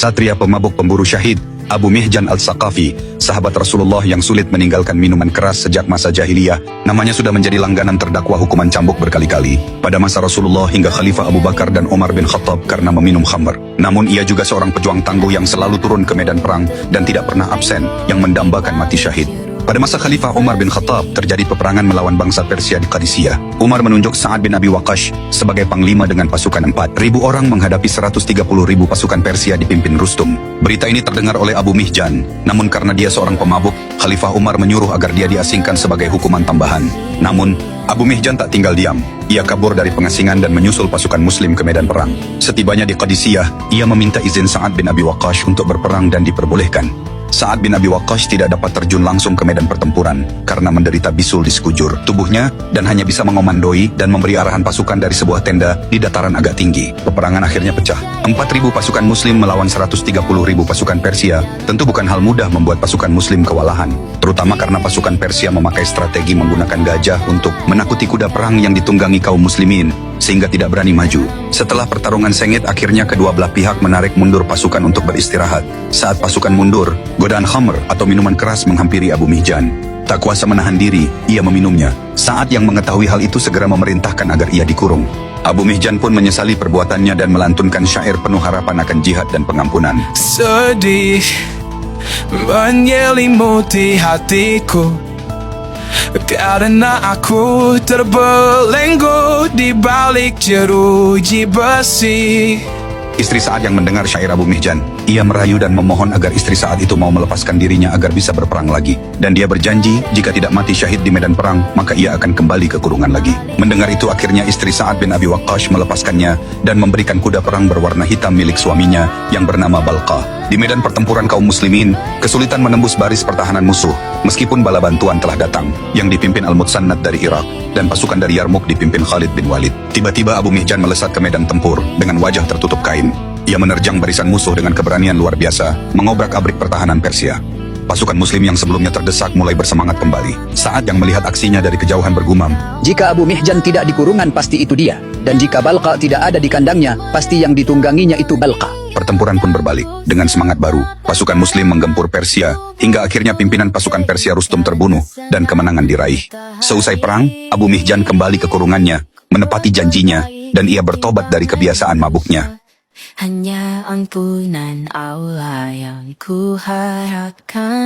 Ksatria pemabuk pemburu syahid, Abu Mihjan al-Saqafi, sahabat Rasulullah yang sulit meninggalkan minuman keras sejak masa jahiliyah, namanya sudah menjadi langganan terdakwa hukuman cambuk berkali-kali pada masa Rasulullah hingga Khalifah Abu Bakar dan Umar bin Khattab karena meminum khamr. Namun ia juga seorang pejuang tangguh yang selalu turun ke medan perang dan tidak pernah absen, yang mendambakan mati syahid. Pada masa Khalifah Umar bin Khattab terjadi peperangan melawan bangsa Persia di Qadisiyah. Umar menunjuk Sa'ad bin Abi Waqqas sebagai panglima dengan pasukan 4.000 orang menghadapi 130.000 pasukan Persia dipimpin Rustum. Berita ini terdengar oleh Abu Mihjan, namun karena dia seorang pemabuk, Khalifah Umar menyuruh agar dia diasingkan sebagai hukuman tambahan. Namun, Abu Mihjan tak tinggal diam. Ia kabur dari pengasingan dan menyusul pasukan muslim ke medan perang. Setibanya di Qadisiyah, ia meminta izin Sa'ad bin Abi Waqqas untuk berperang dan diperbolehkan. Sa'ad bin Abi Waqqas tidak dapat terjun langsung ke medan pertempuran karena menderita bisul di sekujur tubuhnya dan hanya bisa mengomandoi dan memberi arahan pasukan dari sebuah tenda di dataran agak tinggi. Peperangan akhirnya pecah. 4.000 pasukan muslim melawan 130.000 pasukan Persia. Tentu bukan hal mudah membuat pasukan muslim kewalahan, terutama karena pasukan Persia memakai strategi menggunakan gajah untuk menakuti kuda perang yang ditunggangi kaum muslimin, sehingga tidak berani maju. Setelah pertarungan sengit, akhirnya kedua belah pihak menarik mundur pasukan untuk beristirahat. Saat pasukan mundur, godaan khamr atau minuman keras menghampiri Abu Mihjan. Tak kuasa menahan diri, ia meminumnya. Saat yang mengetahui hal itu segera memerintahkan agar ia dikurung. Abu Mihjan pun menyesali perbuatannya dan melantunkan syair penuh harapan akan jihad dan pengampunan. Sedih menyelimuti hatiku karena aku terbelenggu di balik jeruji besi. Istri Sa'ad yang mendengar syair Abu Mihjan, ia merayu dan memohon agar istri Sa'ad itu mau melepaskan dirinya agar bisa berperang lagi. Dan dia berjanji, jika tidak mati syahid di medan perang, maka ia akan kembali ke kurungan lagi. Mendengar itu akhirnya istri Sa'ad bin Abi Waqqas melepaskannya dan memberikan kuda perang berwarna hitam milik suaminya yang bernama Balqah. Di medan pertempuran kaum muslimin, kesulitan menembus baris pertahanan musuh, meskipun bala bantuan telah datang, yang dipimpin Al-Mutsannad dari Irak, dan pasukan dari Yarmuk dipimpin Khalid bin Walid. Tiba-tiba Abu Mihjan melesat ke medan tempur dengan wajah tertutup kain. Ia menerjang barisan musuh dengan keberanian luar biasa, mengobrak-abrik pertahanan Persia. Pasukan muslim yang sebelumnya terdesak mulai bersemangat kembali. Saat yang melihat aksinya dari kejauhan bergumam, "Jika Abu Mihjan tidak di kurungan, pasti itu dia. Dan jika Balqa tidak ada di kandangnya, pasti yang ditungganginya itu Balqa." pertempuran pun berbalik. Dengan semangat baru, pasukan muslim menggempur Persia, hingga akhirnya pimpinan pasukan Persia Rustum terbunuh, dan kemenangan diraih. Seusai perang, Abu Mihjan kembali ke kurungannya, menepati janjinya, dan ia bertobat dari kebiasaan mabuknya. Hanya ampunan Allah yang ku harapkan.